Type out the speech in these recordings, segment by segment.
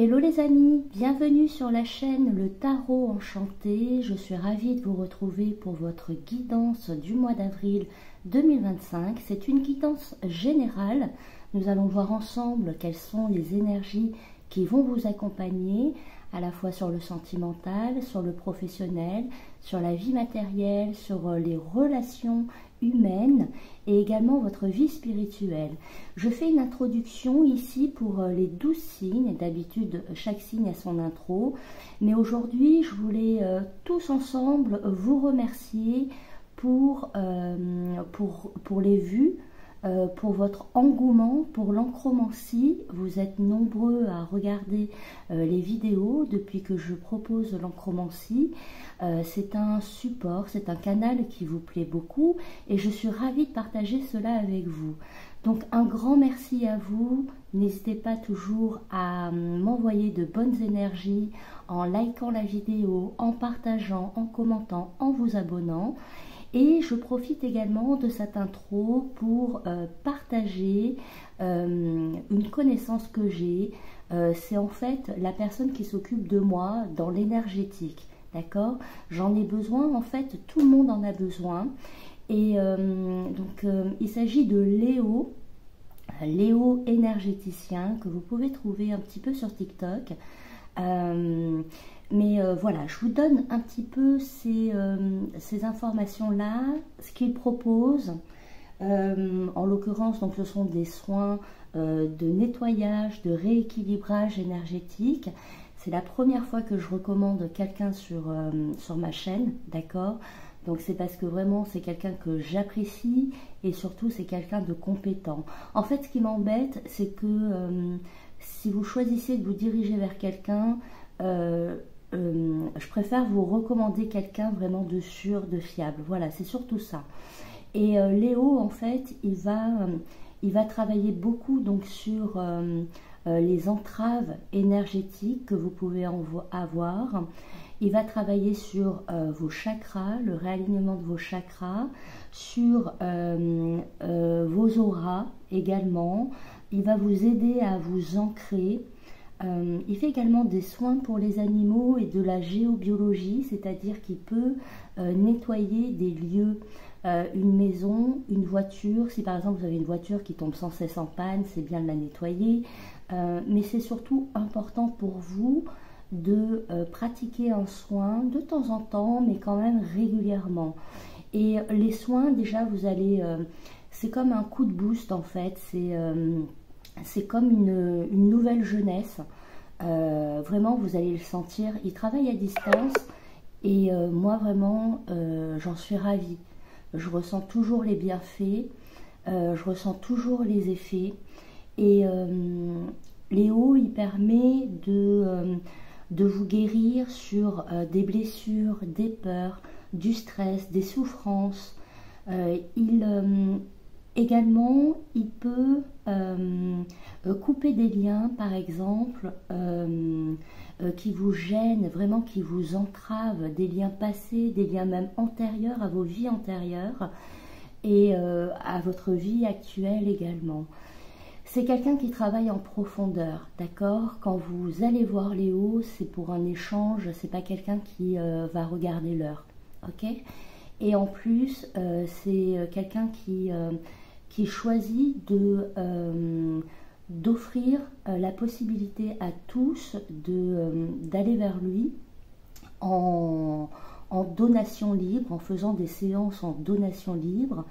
Hello les amis, bienvenue sur la chaîne Le Tarot Enchanté. Je suis ravie de vous retrouver pour votre guidance du mois d'avril 2025. C'est une guidance générale. Nous allons voir ensemble quelles sont les énergies qui vont vous accompagner à la fois sur le sentimental, sur le professionnel, sur la vie matérielle, sur les relations humaines et également votre vie spirituelle. Je fais une introduction ici pour les 12 signes. D'habitude, chaque signe a son intro. Mais aujourd'hui, je voulais tous ensemble vous remercier pour les vues, pour votre engouement pour l'encromancie. Vous êtes nombreux à regarder les vidéos depuis que je propose l'encromancie. C'est un support, c'est un canal qui vous plaît beaucoup et je suis ravie de partager cela avec vous. Donc un grand merci à vous. N'hésitez pas toujours à m'envoyer de bonnes énergies en likant la vidéo, en partageant, en commentant, en vous abonnant. Et je profite également de cette intro pour partager une connaissance que j'ai. C'est en fait la personne qui s'occupe de moi dans l'énergétique. D'accord? J'en ai besoin, en fait, tout le monde en a besoin. Et il s'agit de Léo, Léo énergéticien, que vous pouvez trouver un petit peu sur TikTok. Voilà, je vous donne un petit peu ces informations-là, ce qu'il propose. En l'occurrence, donc, ce sont des soins de nettoyage, de rééquilibrage énergétique. C'est la première fois que je recommande quelqu'un sur ma chaîne, d'accord? Donc c'est parce que vraiment c'est quelqu'un que j'apprécie et surtout c'est quelqu'un de compétent. En fait, ce qui m'embête, c'est que si vous choisissez de vous diriger vers quelqu'un, je préfère vous recommander quelqu'un vraiment de sûr, de fiable. Voilà, c'est surtout ça. Et Léo, en fait, il va travailler beaucoup donc sur les entraves énergétiques que vous pouvez avoir. Il va travailler sur vos chakras, le réalignement de vos chakras, sur vos auras également. Il va vous aider à vous ancrer. Il fait également des soins pour les animaux et de la géobiologie, c'est-à-dire qu'il peut nettoyer des lieux, une maison, une voiture. Si par exemple vous avez une voiture qui tombe sans cesse en panne, c'est bien de la nettoyer. Mais c'est surtout important pour vous de pratiquer un soin de temps en temps, mais quand même régulièrement. Et les soins, déjà, vous allez... c'est comme un coup de boost, en fait. C'est comme une nouvelle jeunesse. Vraiment, vous allez le sentir. Il travaille à distance et moi, vraiment, j'en suis ravie. Je ressens toujours les bienfaits. Je ressens toujours les effets. Et Léo, il permet de vous guérir sur des blessures, des peurs, du stress, des souffrances. Également, il peut couper des liens, par exemple, qui vous gênent, vraiment qui vous entravent, des liens passés, des liens même antérieurs à vos vies antérieures et à votre vie actuelle également. C'est quelqu'un qui travaille en profondeur, d'accord? Quand vous allez voir Léo, c'est pour un échange, c'est pas quelqu'un qui va regarder l'heure, ok? Et en plus, c'est quelqu'un qui choisit d'offrir la possibilité à tous d'aller vers lui en donation libre, en faisant des séances en donation libre.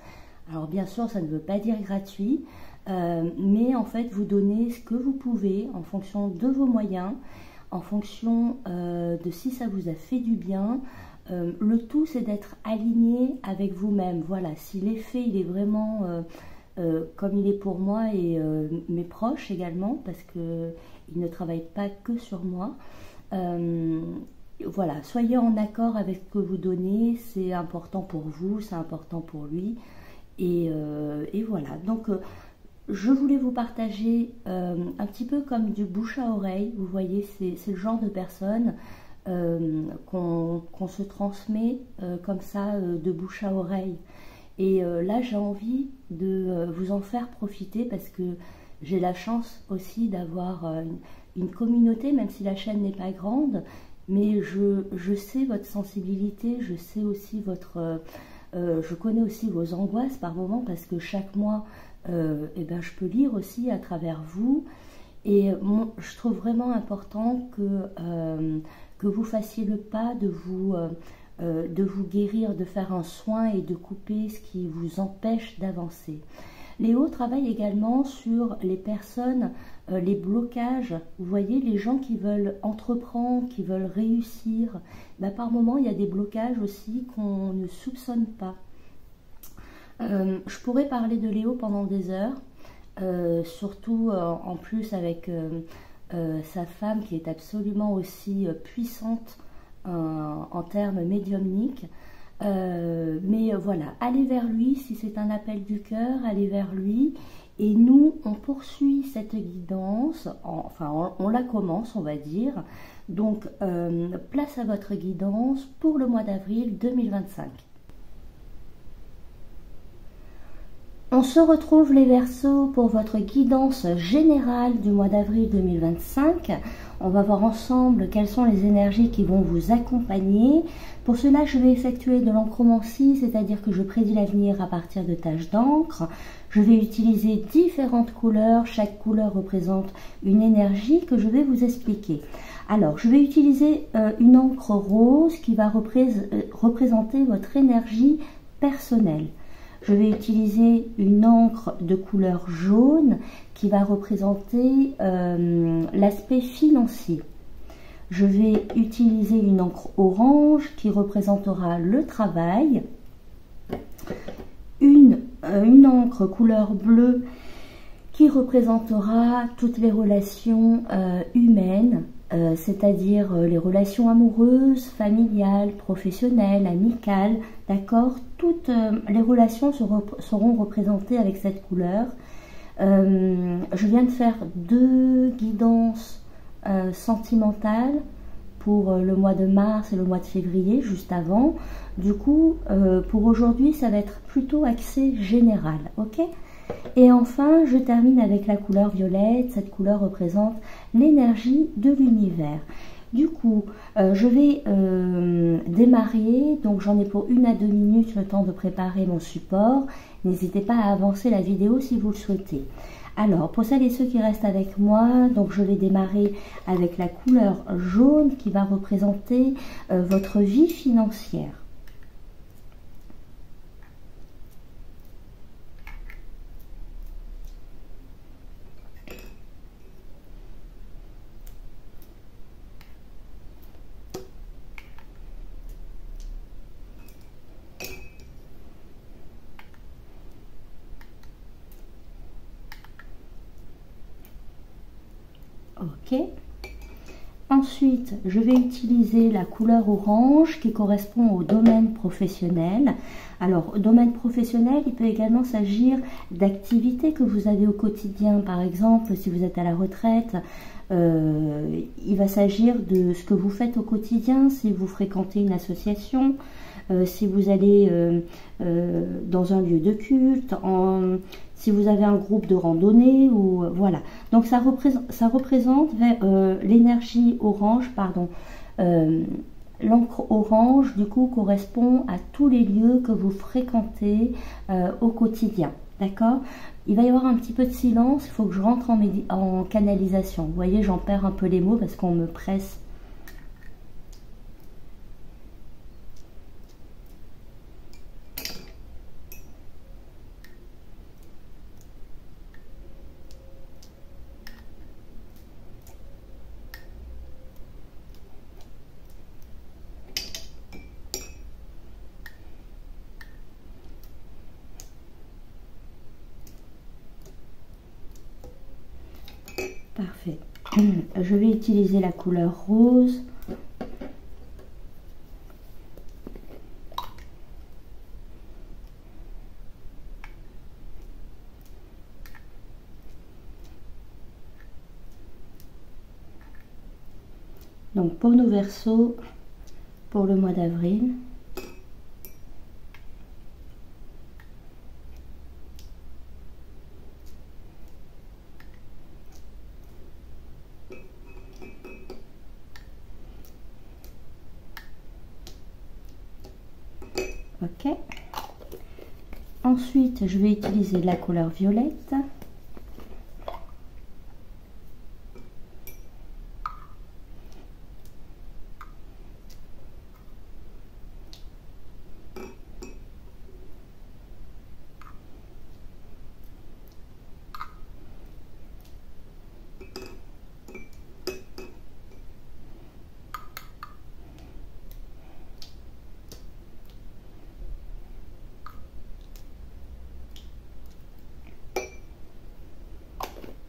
Alors bien sûr, ça ne veut pas dire gratuit, mais en fait, vous donnez ce que vous pouvez en fonction de vos moyens, en fonction de si ça vous a fait du bien. Le tout, c'est d'être aligné avec vous-même. Voilà, si l'effet, il est vraiment comme il est pour moi et mes proches également, parce qu'il ne travaille pas que sur moi. Voilà, soyez en accord avec ce que vous donnez, c'est important pour vous, c'est important pour lui. Et voilà, donc je voulais vous partager un petit peu comme du bouche à oreille. Vous voyez, c'est le genre de personne qu'on se transmet comme ça de bouche à oreille. Et là, j'ai envie de vous en faire profiter parce que j'ai la chance aussi d'avoir une communauté, même si la chaîne n'est pas grande, mais je sais votre sensibilité, je sais aussi je connais aussi vos angoisses par moments, parce que chaque mois, eh ben, je peux lire aussi à travers vous. Et je trouve vraiment important que vous fassiez le pas de vous guérir, de faire un soin et de couper ce qui vous empêche d'avancer. Léo travaille également sur les personnes, les blocages. Vous voyez, les gens qui veulent entreprendre, qui veulent réussir. Ben, par moments, il y a des blocages aussi qu'on ne soupçonne pas. Je pourrais parler de Léo pendant des heures. Surtout en plus avec sa femme qui est absolument aussi puissante en termes médiumniques. Mais voilà, allez vers lui si c'est un appel du cœur, allez vers lui. Et nous, on poursuit cette guidance, enfin on la commence, on va dire. Donc, place à votre guidance pour le mois d'avril 2025. On se retrouve les Verseaux pour votre guidance générale du mois d'avril 2025. On va voir ensemble quelles sont les énergies qui vont vous accompagner. Pour cela, je vais effectuer de l'encromancie, c'est-à-dire que je prédis l'avenir à partir de taches d'encre. Je vais utiliser différentes couleurs. Chaque couleur représente une énergie que je vais vous expliquer. Alors, je vais utiliser une encre rose qui va représenter votre énergie personnelle. Je vais utiliser une encre de couleur jaune qui va représenter l'aspect financier. Je vais utiliser une encre orange qui représentera le travail. Une encre couleur bleue qui représentera toutes les relations humaines, c'est-à-dire les relations amoureuses, familiales, professionnelles, amicales, d'accord? Toutes les relations seront représentées avec cette couleur. Je viens de faire 2 guidances sentimentales pour le mois de mars et le mois de février, juste avant. Du coup, pour aujourd'hui, ça va être plutôt axé général, ok? Et enfin, je termine avec la couleur violette. Cette couleur représente l'énergie de l'univers. Du coup, je vais démarrer. Donc, j'en ai pour 1 à 2 minutes le temps de préparer mon support. N'hésitez pas à avancer la vidéo si vous le souhaitez. Alors, pour celles et ceux qui restent avec moi, donc je vais démarrer avec la couleur jaune qui va représenter votre vie financière. Ok. Ensuite, je vais utiliser la couleur orange qui correspond au domaine professionnel. Alors, au domaine professionnel, il peut également s'agir d'activités que vous avez au quotidien. Par exemple, si vous êtes à la retraite, il va s'agir de ce que vous faites au quotidien, si vous fréquentez une association, si vous allez dans un lieu de culte, si vous avez un groupe de randonnée, ou voilà. Donc ça représente l'énergie orange, pardon. L'encre orange, du coup, correspond à tous les lieux que vous fréquentez au quotidien. D'accord? Il va y avoir un petit peu de silence, il faut que je rentre en canalisation. Vous voyez, j'en perds un peu les mots parce qu'on me presse. Parfait. Je vais utiliser la couleur rose. Donc pour nos Verseaux, pour le mois d'avril. Ok. Ensuite, je vais utiliser la couleur violette.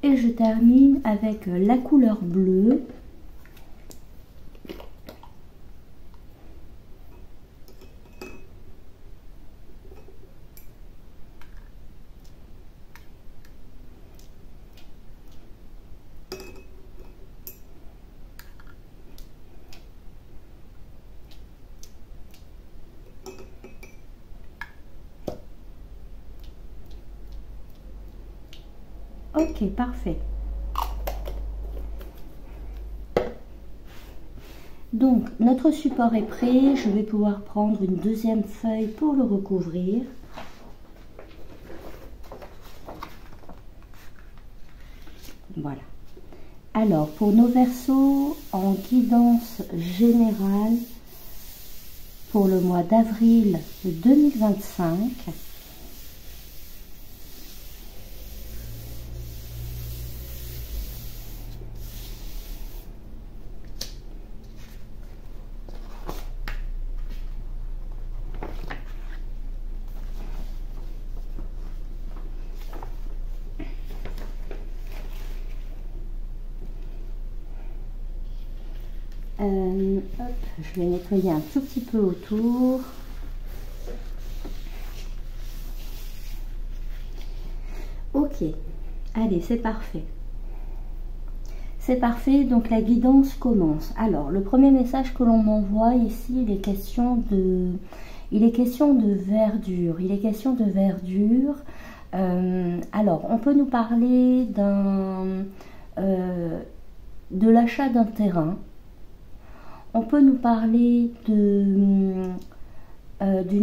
Et je termine avec la couleur bleue. Ok, parfait. Donc, notre support est prêt. Je vais pouvoir prendre une deuxième feuille pour le recouvrir. Voilà. Alors, pour nos versos, en guidance générale, pour le mois d'avril 2025, hop, je vais nettoyer un tout petit peu autour. Ok, allez, c'est parfait. C'est parfait, donc la guidance commence. Alors, le premier message que l'on m'envoie ici, il est question de verdure. Il est question de verdure. Alors, on peut nous parler de l'achat d'un terrain. On peut nous parler d'une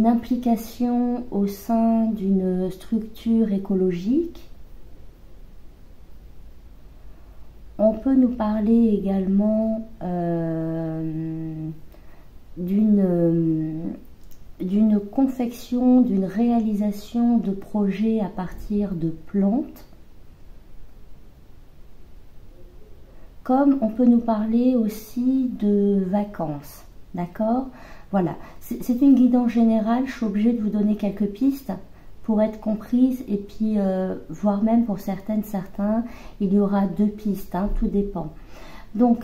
implication au sein d'une structure écologique. On peut nous parler également d'une confection, d'une réalisation de projets à partir de plantes. Comme on peut nous parler aussi de vacances, d'accord? Voilà, c'est une guidance générale, je suis obligée de vous donner quelques pistes pour être comprise et puis voire même pour certains, il y aura 2 pistes, hein, tout dépend. Donc,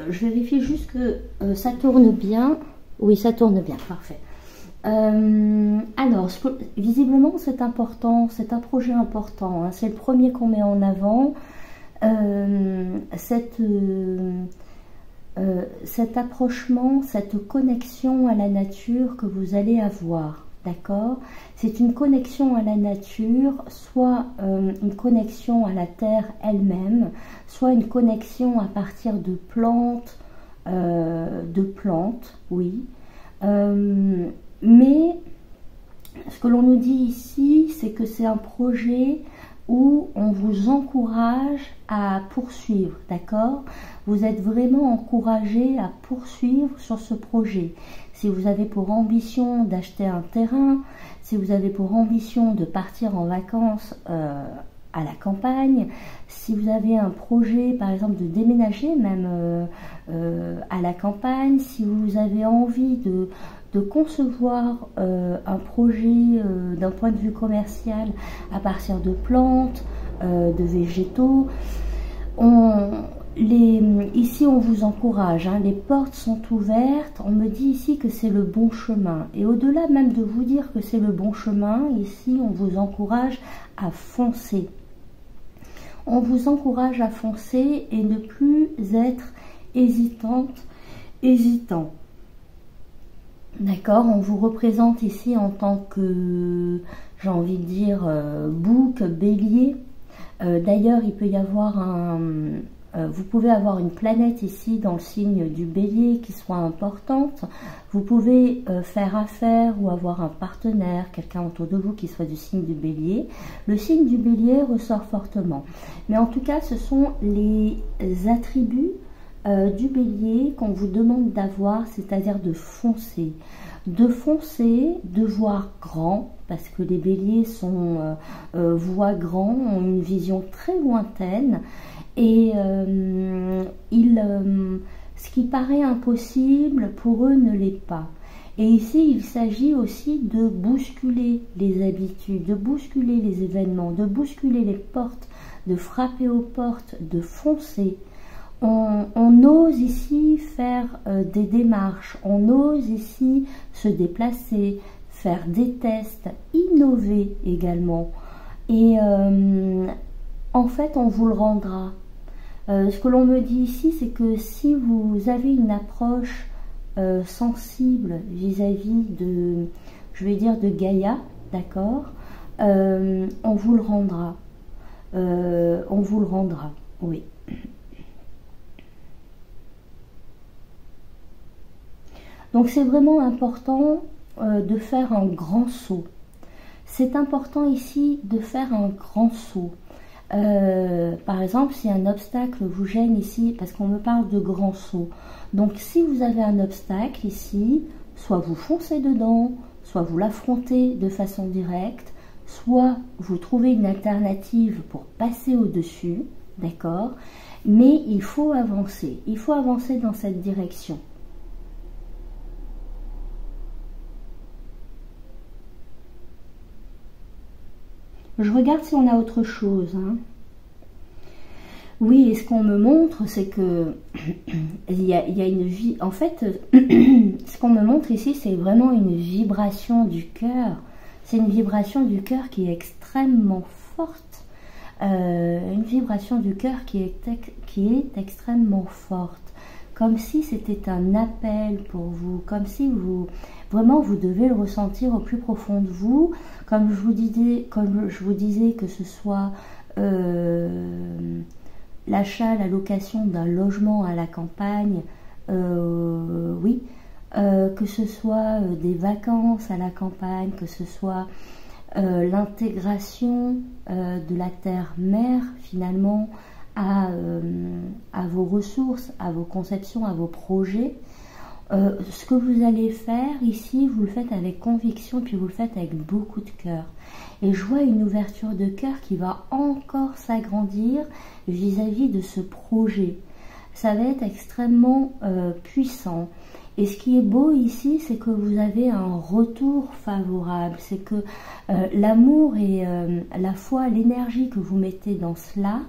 je vérifie juste que ça tourne bien. Oui, ça tourne bien, parfait. Alors, visiblement, c'est important, c'est un projet important, hein, c'est le premier qu'on met en avant. Cet approchement, cette connexion à la nature que vous allez avoir, d'accord? C'est une connexion à la nature, soit une connexion à la terre elle-même, soit une connexion à partir de plantes, oui. Mais ce que l'on nous dit ici, c'est que c'est un projet où on vous encourage à poursuivre, d'accord? Vous êtes vraiment encouragé à poursuivre sur ce projet. Si vous avez pour ambition d'acheter un terrain, si vous avez pour ambition de partir en vacances à la campagne, si vous avez un projet par exemple de déménager même à la campagne, si vous avez envie de concevoir un projet d'un point de vue commercial à partir de plantes, de végétaux, ici on vous encourage, hein, les portes sont ouvertes, on me dit ici que c'est le bon chemin. Et au-delà même de vous dire que c'est le bon chemin, ici on vous encourage à foncer. On vous encourage à foncer et ne plus être hésitant. D'accord, on vous représente ici en tant que, j'ai envie de dire, bouc, bélier. D'ailleurs, il peut y avoir vous pouvez avoir une planète ici dans le signe du Bélier qui soit importante. Vous pouvez faire affaire ou avoir un partenaire, quelqu'un autour de vous qui soit du signe du Bélier. Le signe du Bélier ressort fortement. Mais en tout cas, ce sont les attributs du Bélier qu'on vous demande d'avoir, c'est-à-dire de foncer. De foncer, de voir grand, parce que les béliers voient grand, ont une vision très lointaine, et ce qui paraît impossible, pour eux, ne l'est pas. Et ici, il s'agit aussi de bousculer les habitudes, de bousculer les événements, de bousculer les portes, de frapper aux portes, de foncer. On ose ici faire des démarches, on ose ici se déplacer, faire des tests, innover également. Et en fait, on vous le rendra. Ce que l'on me dit ici, c'est que si vous avez une approche sensible vis-à-vis de, je vais dire, de Gaïa, d'accord, on vous le rendra. On vous le rendra, oui. Donc c'est vraiment important de faire un grand saut. C'est important ici de faire un grand saut. Par exemple, si un obstacle vous gêne ici, parce qu'on me parle de grand saut. Donc si vous avez un obstacle ici, soit vous foncez dedans, soit vous l'affrontez de façon directe, soit vous trouvez une alternative pour passer au-dessus, d'accord? Mais il faut avancer dans cette direction. Je regarde si on a autre chose. Hein. Oui, et ce qu'on me montre, c'est que il y a une vie. En fait, ce qu'on me montre ici, c'est vraiment une vibration du cœur. C'est une vibration du cœur qui est extrêmement forte. Une vibration du cœur qui est extrêmement forte. Comme si c'était un appel pour vous, comme si vous devez le ressentir au plus profond de vous, comme je vous disais que ce soit l'achat, la location d'un logement à la campagne, oui, que ce soit des vacances à la campagne, que ce soit l'intégration de la terre-mère finalement à vos ressources, à vos conceptions, à vos projets. Ce que vous allez faire ici, vous le faites avec conviction, puis vous le faites avec beaucoup de cœur. Et je vois une ouverture de cœur qui va encore s'agrandir vis-à-vis de ce projet. Ça va être extrêmement puissant. Et ce qui est beau ici, c'est que vous avez un retour favorable. C'est que l'amour et la foi, l'énergie que vous mettez dans cela,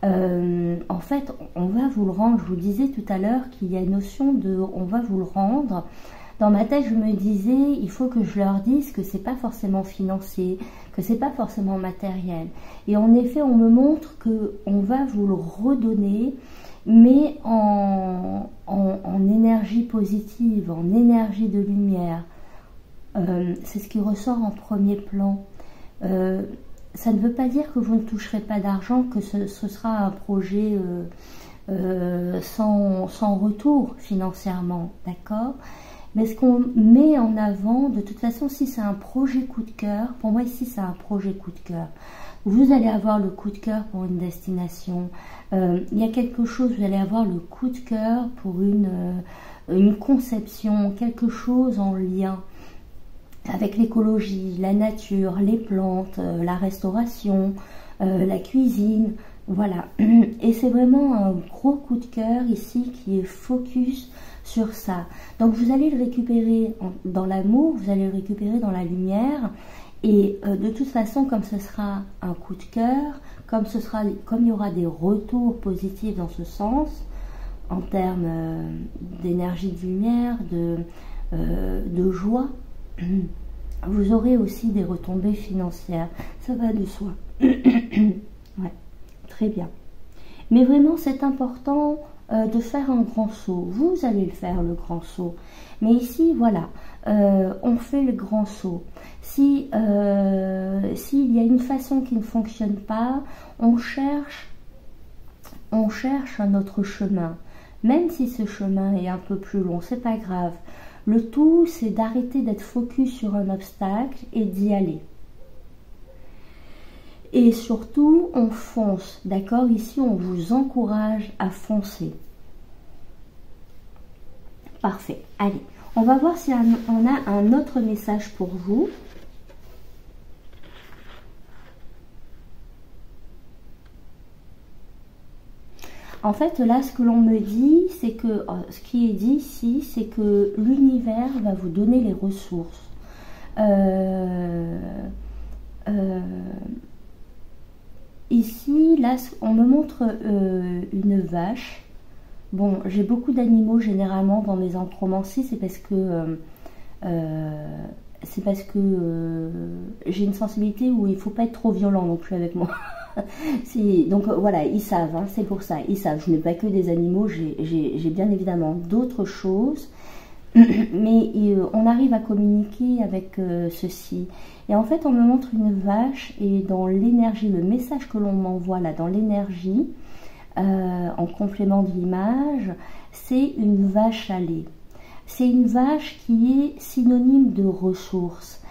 en fait, on va vous le rendre. Je vous disais tout à l'heure qu'il y a une notion de on va vous le rendre. Dans ma tête, je me disais, il faut que je leur dise que c'est pas forcément financier, que c'est pas forcément matériel. Et en effet, on me montre que on va vous le redonner, mais en énergie positive, en énergie de lumière. C'est ce qui ressort en premier plan. Ça ne veut pas dire que vous ne toucherez pas d'argent, que ce sera un projet sans retour financièrement, d'accord? Mais ce qu'on met en avant, de toute façon, si c'est un projet coup de cœur, pour moi ici c'est un projet coup de cœur. Vous allez avoir le coup de cœur pour une destination. Il y a quelque chose, vous allez avoir le coup de cœur pour une conception, quelque chose en lien avec l'écologie, la nature, les plantes, la restauration, la cuisine, voilà. Et c'est vraiment un gros coup de cœur ici qui est focus sur ça. Donc vous allez le récupérer dans l'amour, vous allez le récupérer dans la lumière. Et de toute façon, comme ce sera un coup de cœur, comme il y aura des retours positifs dans ce sens, en termes d'énergie de lumière, de joie, vous aurez aussi des retombées financières. Ça va de soi. Ouais, très bien. Mais vraiment, c'est important de faire un grand saut. Vous allez le faire, le grand saut. Mais ici, voilà, on fait le grand saut. S'il y a une façon qui ne fonctionne pas, on cherche on cherche un autre chemin. Même si ce chemin est un peu plus long, c'est pas grave. Le tout, c'est d'arrêter d'être focus sur un obstacle et d'y aller. Et surtout, on fonce, d'accord? Ici, on vous encourage à foncer. Parfait. Allez, on va voir si on a un autre message pour vous. En fait, là, ce que l'on me dit, c'est que, ce qui est dit ici, c'est que l'univers va vous donner les ressources. Ici, là, on me montre une vache. Bon, j'ai beaucoup d'animaux généralement dans mes encromancies, c'est parce que j'ai une sensibilité où il ne faut pas être trop violent non plus avec moi. Donc voilà, ils savent, hein, c'est pour ça, ils savent. Je n'ai pas que des animaux, j'ai bien évidemment d'autres choses, mais on arrive à communiquer avec ceci. Et en fait, on me montre une vache et dans l'énergie, le message que l'on m'envoie là, dans l'énergie, en complément de l'image, c'est une vache à lait. C'est une vache qui est synonyme de ressources.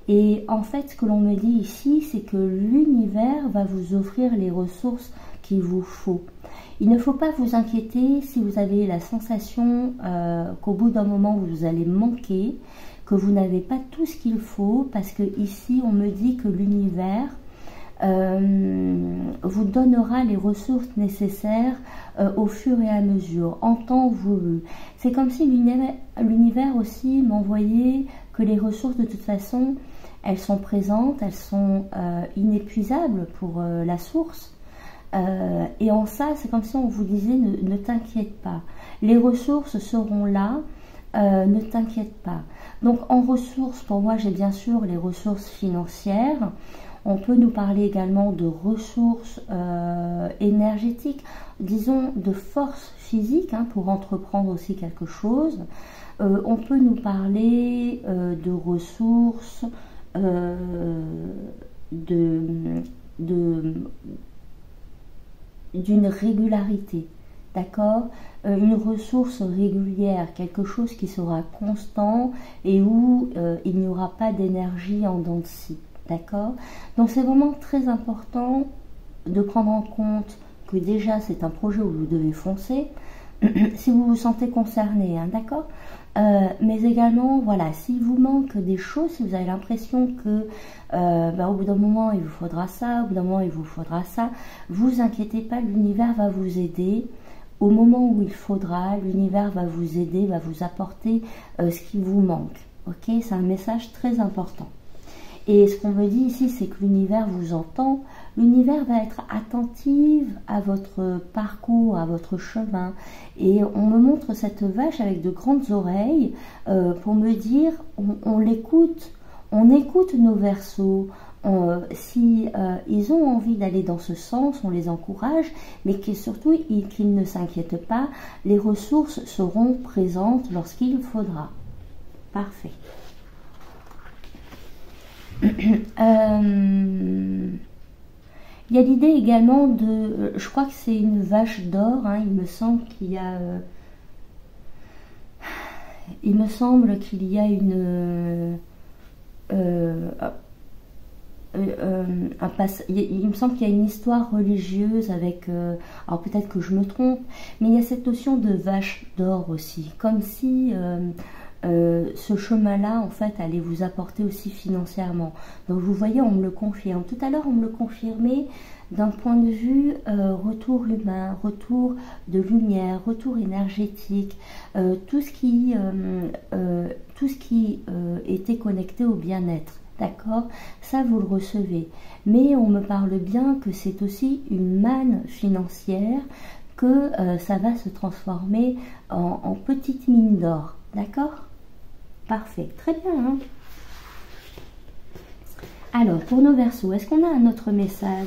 Et en fait, ce que l'on me dit ici, c'est que l'univers va vous offrir les ressources qu'il vous faut. Il ne faut pas vous inquiéter si vous avez la sensation qu'au bout d'un moment, vous allez manquer, que vous n'avez pas tout ce qu'il faut, parce que ici, on me dit que l'univers vous donnera les ressources nécessaires au fur et à mesure, en temps voulu. C'est comme si l'univers aussi m'envoyait que les ressources, de toute façon, elles sont présentes, elles sont inépuisables pour la source. Et en ça, c'est comme si on vous disait, ne t'inquiète pas. Les ressources seront là, ne t'inquiète pas. Donc en ressources, pour moi, j'ai bien sûr les ressources financières. On peut nous parler également de ressources énergétiques, disons de force physique, hein, pour entreprendre aussi quelque chose. On peut nous parler de ressources d'une régularité, d'accord? Une ressource régulière, quelque chose qui sera constant et où il n'y aura pas d'énergie en dents de scie, d'accord? Donc c'est vraiment très important de prendre en compte que déjà c'est un projet où vous devez foncer, si vous vous sentez concerné, hein, d'accord? Mais également, voilà, s'il vous manque des choses, si vous avez l'impression que au bout d'un moment il vous faudra ça, au bout d'un moment il vous faudra ça, vous inquiétez pas, l'univers va vous aider. Au moment où il faudra, l'univers va vous aider, va vous apporter ce qui vous manque. Ok, c'est un message très important. Et ce qu'on me dit ici, c'est que l'univers vous entend. L'univers va être attentive à votre parcours, à votre chemin. Et on me montre cette vache avec de grandes oreilles pour me dire, on l'écoute, on écoute nos Verseaux. Si ils ont envie d'aller dans ce sens, on les encourage, mais surtout qu'ils ne s'inquiètent pas, les ressources seront présentes lorsqu'il faudra. Parfait. Il y a l'idée également de, je crois que c'est une vache d'or, hein, il me semble qu'il y a une il me semble qu'il y a une histoire religieuse avec, alors peut-être que je me trompe, mais il y a cette notion de vache d'or aussi, comme si ce chemin-là, en fait, allait vous apporter aussi financièrement. Donc vous voyez, on me le confirme. Tout à l'heure, on me le confirmait d'un point de vue retour humain, retour de lumière, retour énergétique, tout ce qui était connecté au bien-être. D'accord? Ça, vous le recevez. Mais on me parle bien que c'est aussi une manne financière, que ça va se transformer en petite mine d'or. D'accord? Parfait. Très bien. Hein? Alors, pour nos Verseaux, est-ce qu'on a un autre message?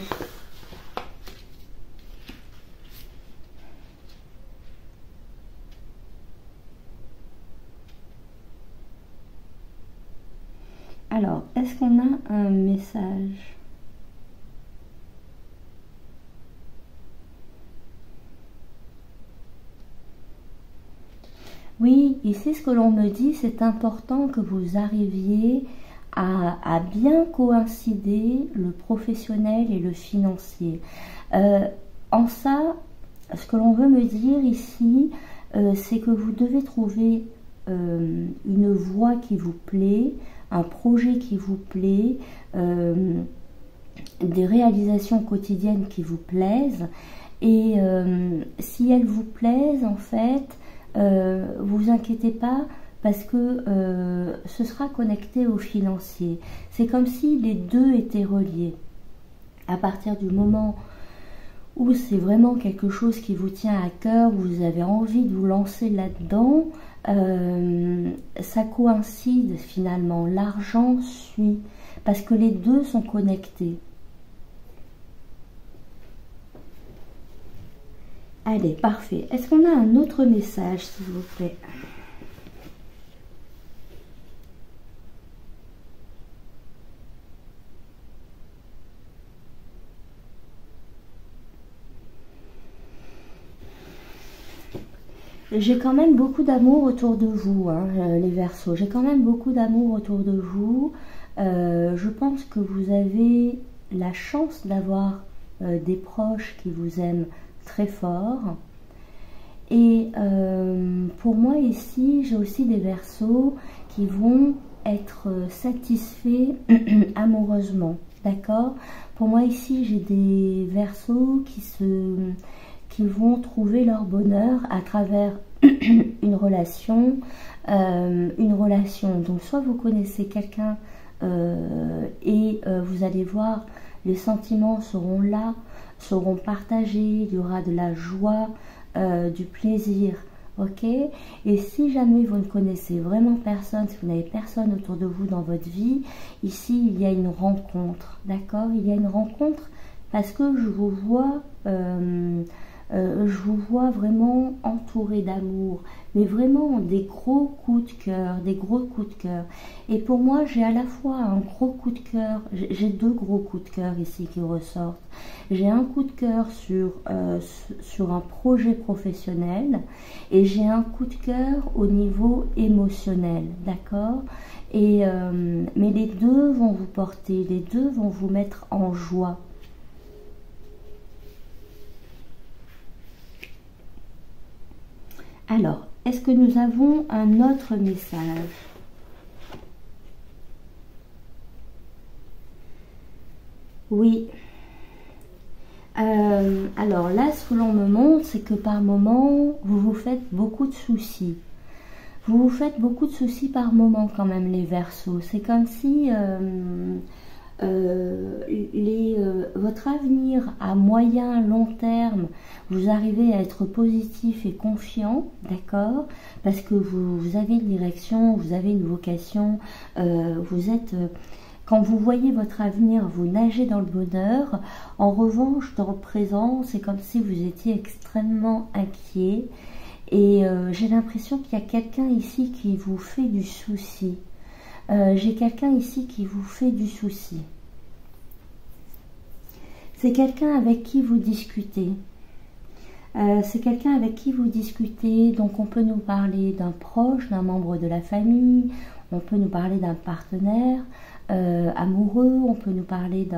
Alors, est-ce qu'on a un message? Oui, ici ce que l'on me dit, c'est important que vous arriviez à bien coïncider le professionnel et le financier. En ça, ce que l'on veut me dire ici, c'est que vous devez trouver une voie qui vous plaît, un projet qui vous plaît, des réalisations quotidiennes qui vous plaisent. Et si elles vous plaisent, en fait, vous inquiétez pas parce que ce sera connecté au financier. C'est comme si les deux étaient reliés. À partir du moment où c'est vraiment quelque chose qui vous tient à cœur, vous avez envie de vous lancer là-dedans, ça coïncide finalement. L'argent suit parce que les deux sont connectés. Allez, parfait. Est-ce qu'on a un autre message, s'il vous plaît? J'ai quand même beaucoup d'amour autour de vous, hein, les Verseaux. J'ai quand même beaucoup d'amour autour de vous. Je pense que vous avez la chance d'avoir des proches qui vous aiment très fort. Et pour moi ici, j'ai aussi des Verseaux qui vont être satisfaits amoureusement. D'accord? Pour moi ici, j'ai des Verseaux qui vont trouver leur bonheur à travers une relation. Donc soit vous connaissez quelqu'un et vous allez voir, les sentiments seront là, seront partagés, il y aura de la joie, du plaisir, ok? Et si jamais vous ne connaissez vraiment personne, si vous n'avez personne autour de vous dans votre vie, ici il y a une rencontre, d'accord? Il y a une rencontre parce que je vous vois vraiment entouré d'amour, mais vraiment des gros coups de cœur, des gros coups de cœur. Et pour moi, j'ai à la fois un gros coup de cœur, j'ai deux gros coups de cœur ici qui ressortent. J'ai un coup de cœur sur un projet professionnel et j'ai un coup de cœur au niveau émotionnel, d'accord? Et mais les deux vont vous porter, les deux vont vous mettre en joie. Alors, est-ce que nous avons un autre message? Oui. Alors là, ce que l'on me montre, c'est que par moment, vous vous faites beaucoup de soucis. Vous vous faites beaucoup de soucis par moment quand même, les Verseaux. C'est comme si votre avenir à moyen, long terme, vous arrivez à être positif et confiant, d'accord? Parce que vous avez une direction, vous avez une vocation, vous êtes... Quand vous voyez votre avenir, vous nagez dans le bonheur. En revanche, dans le présent, c'est comme si vous étiez extrêmement inquiet. Et j'ai l'impression qu'il y a quelqu'un ici qui vous fait du souci. J'ai quelqu'un ici qui vous fait du souci. C'est quelqu'un avec qui vous discutez. C'est quelqu'un avec qui vous discutez. Donc on peut nous parler d'un proche, d'un membre de la famille. On peut nous parler d'un partenaire amoureux. On peut nous parler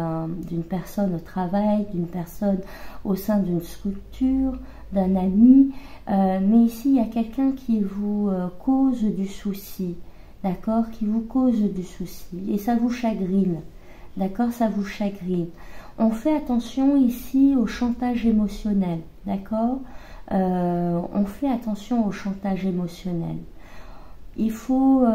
d'une personne au travail, d'une personne au sein d'une structure, d'un ami. Mais ici, il y a quelqu'un qui vous cause du souci. D'accord? Qui vous cause du souci. Et ça vous chagrine. D'accord? Ça vous chagrine. On fait attention ici au chantage émotionnel. D'accord? On fait attention au chantage émotionnel. Il faut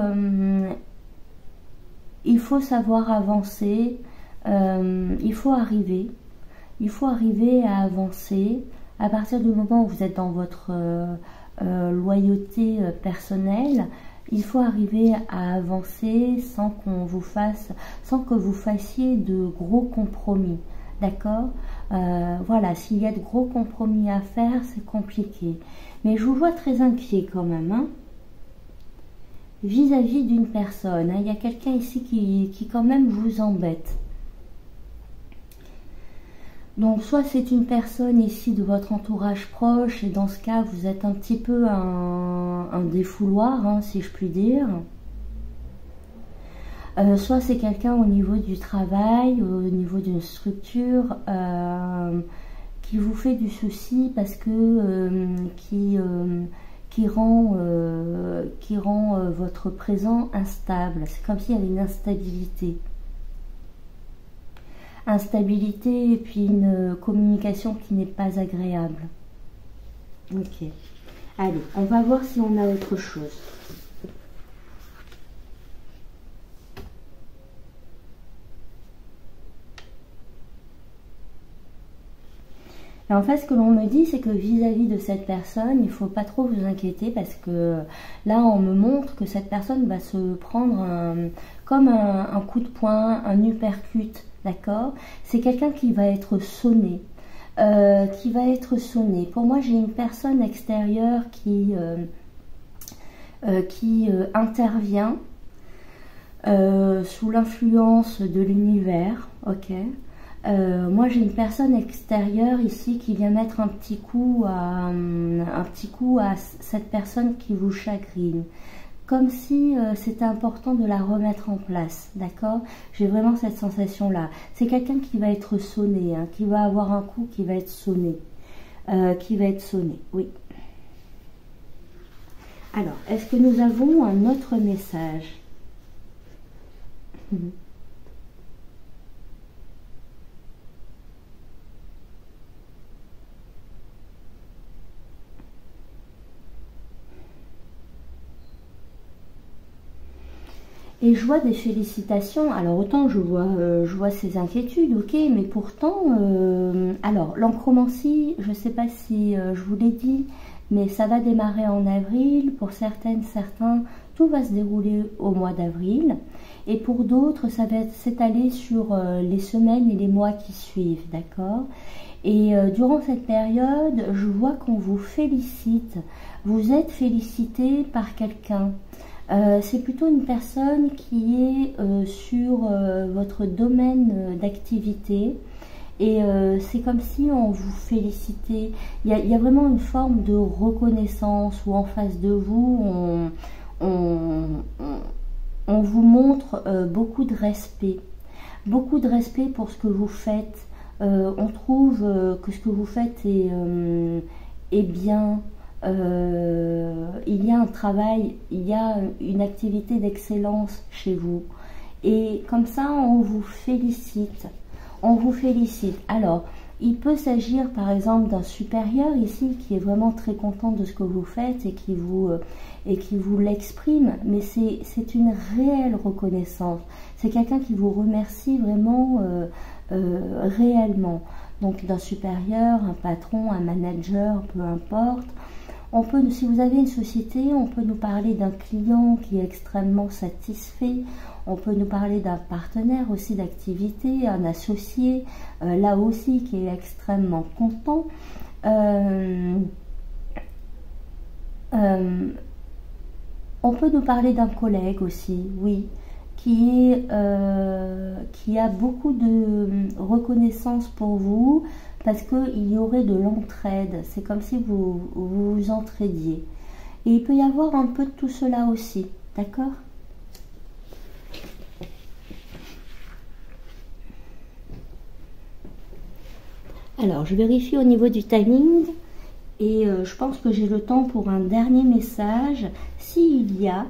savoir avancer. Il faut arriver à avancer à partir du moment où vous êtes dans votre loyauté personnelle. Il faut arriver à avancer sans que vous fassiez de gros compromis, d'accord? Voilà, s'il y a de gros compromis à faire, c'est compliqué. Mais je vous vois très inquiet quand même, hein, vis-à-vis d'une personne. Hein. Il y a quelqu'un ici qui quand même vous embête. Donc soit c'est une personne ici de votre entourage proche, et dans ce cas vous êtes un petit peu un défouloir, hein, si je puis dire. Soit c'est quelqu'un au niveau du travail, au niveau d'une structure, qui vous fait du souci parce que qui rend votre présent instable. C'est comme s'il y avait une instabilité. Instabilité et puis une communication qui n'est pas agréable. Ok. Allez, on va voir si on a autre chose. Et en fait, ce que l'on me dit, c'est que vis-à-vis de cette personne, il ne faut pas trop vous inquiéter parce que là, on me montre que cette personne va se prendre comme un coup de poing, un uppercut, d'accord? C'est quelqu'un qui va être sonné. Pour moi, j'ai une personne extérieure qui intervient sous l'influence de l'univers, ok? Moi j'ai une personne extérieure ici qui vient mettre un petit coup à cette personne qui vous chagrine, comme si c'était important de la remettre en place, d'accord? J'ai vraiment cette sensation là. C'est quelqu'un qui va être sonné, hein, qui va avoir un coup qui va être sonné, oui. Alors, est-ce que nous avons un autre message? Et je vois des félicitations. Alors autant je vois ces inquiétudes, ok, mais pourtant, alors l'encromancie, je ne sais pas si je vous l'ai dit, mais ça va démarrer en avril. Pour certaines, certains, tout va se dérouler au mois d'avril. Et pour d'autres, ça va s'étaler sur les semaines et les mois qui suivent, d'accord? Et durant cette période, je vois qu'on vous félicite. Vous êtes félicité par quelqu'un. C'est plutôt une personne qui est sur votre domaine d'activité et c'est comme si on vous félicitait. Il y a vraiment une forme de reconnaissance où en face de vous, on vous montre beaucoup de respect pour ce que vous faites. On trouve que ce que vous faites est bien. Il y a un travail, il y a une activité d'excellence chez vous. Et comme ça, on vous félicite. Alors, il peut s'agir par exemple d'un supérieur ici qui est vraiment très content de ce que vous faites et qui vous l'exprime. Mais c'est une réelle reconnaissance. C'est quelqu'un qui vous remercie vraiment réellement. Donc d'un supérieur, un patron, un manager, peu importe. Si vous avez une société, on peut nous parler d'un client qui est extrêmement satisfait. On peut nous parler d'un partenaire aussi d'activité, un associé, là aussi qui est extrêmement content. On peut nous parler d'un collègue aussi, oui, qui a beaucoup de reconnaissance pour vous, parce qu'il y aurait de l'entraide. C'est comme si vous vous entraidiez. Et il peut y avoir un peu de tout cela aussi, d'accord? Alors, je vérifie au niveau du timing et je pense que j'ai le temps pour un dernier message, s'il y a.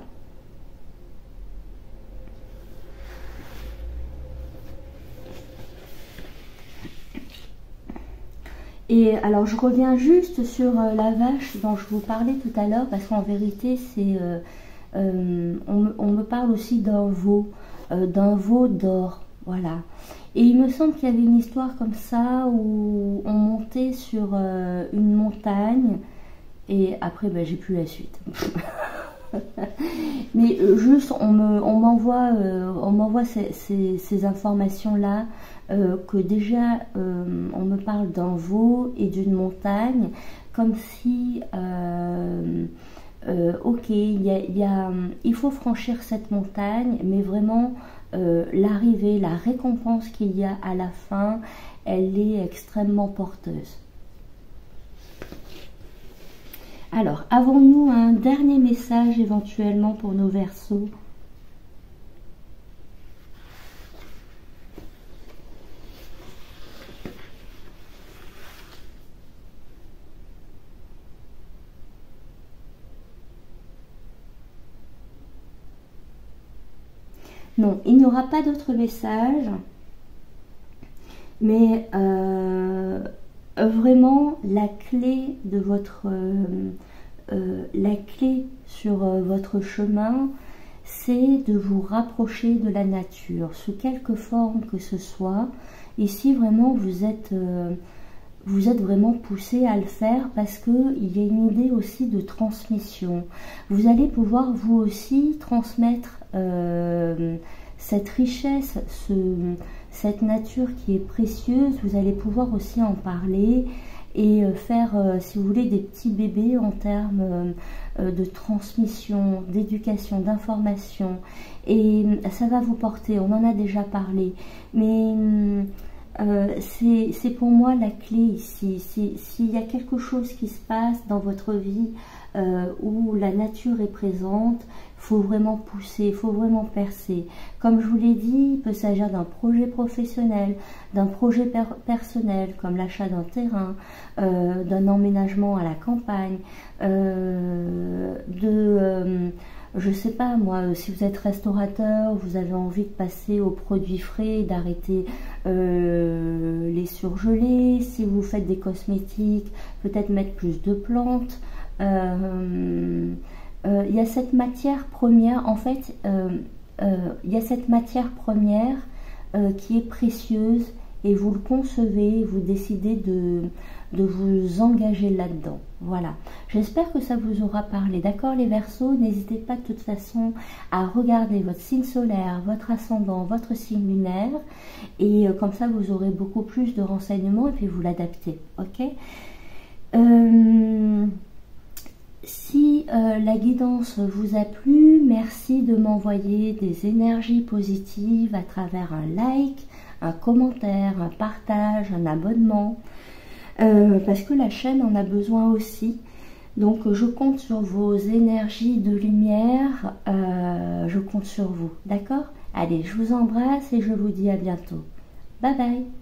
Et alors je reviens juste sur la vache dont je vous parlais tout à l'heure, parce qu'en vérité c'est on me parle aussi d'un veau d'or, voilà. Et il me semble qu'il y avait une histoire comme ça où on montait sur une montagne et après ben, j'ai plus la suite. Mais juste on m'envoie ces informations là, que déjà on me parle d'un veau et d'une montagne, comme si ok, il faut franchir cette montagne, mais vraiment l'arrivée, la récompense qu'il y a à la fin, elle est extrêmement porteuse. Alors, avons-nous un dernier message éventuellement pour nos Verseaux? Non, il n'y aura pas d'autres messages, mais vraiment la clé de votre la clé sur votre chemin, c'est de vous rapprocher de la nature, sous quelque forme que ce soit. Ici, vraiment, vous êtes vraiment poussé à le faire parce qu'il y a une idée aussi de transmission. Vous allez pouvoir vous aussi transmettre cette richesse, cette nature qui est précieuse. Vous allez pouvoir aussi en parler et faire, si vous voulez, des petits bébés en termes de transmission, d'éducation, d'information. Et ça va vous porter, on en a déjà parlé, mais c'est pour moi la clé ici. S'il y a quelque chose qui se passe dans votre vie où la nature est présente, il faut vraiment pousser, il faut vraiment percer. Comme je vous l'ai dit, il peut s'agir d'un projet professionnel, d'un projet personnel, comme l'achat d'un terrain, d'un emménagement à la campagne, je sais pas moi, si vous êtes restaurateur, vous avez envie de passer aux produits frais, d'arrêter les surgelés. Si vous faites des cosmétiques, peut-être mettre plus de plantes. Il y a cette matière première, en fait, il y a cette matière première qui est précieuse et vous le concevez, vous décidez de vous engager là-dedans. Voilà, j'espère que ça vous aura parlé. D'accord les Verseaux, n'hésitez pas de toute façon à regarder votre signe solaire, votre ascendant, votre signe lunaire, et comme ça vous aurez beaucoup plus de renseignements et puis vous l'adaptez, ok. Si la guidance vous a plu, merci de m'envoyer des énergies positives à travers un like, un commentaire, un partage, un abonnement. Parce que la chaîne en a besoin aussi. Donc je compte sur vos énergies de lumière, je compte sur vous, d'accord? Allez, je vous embrasse et je vous dis à bientôt. Bye bye!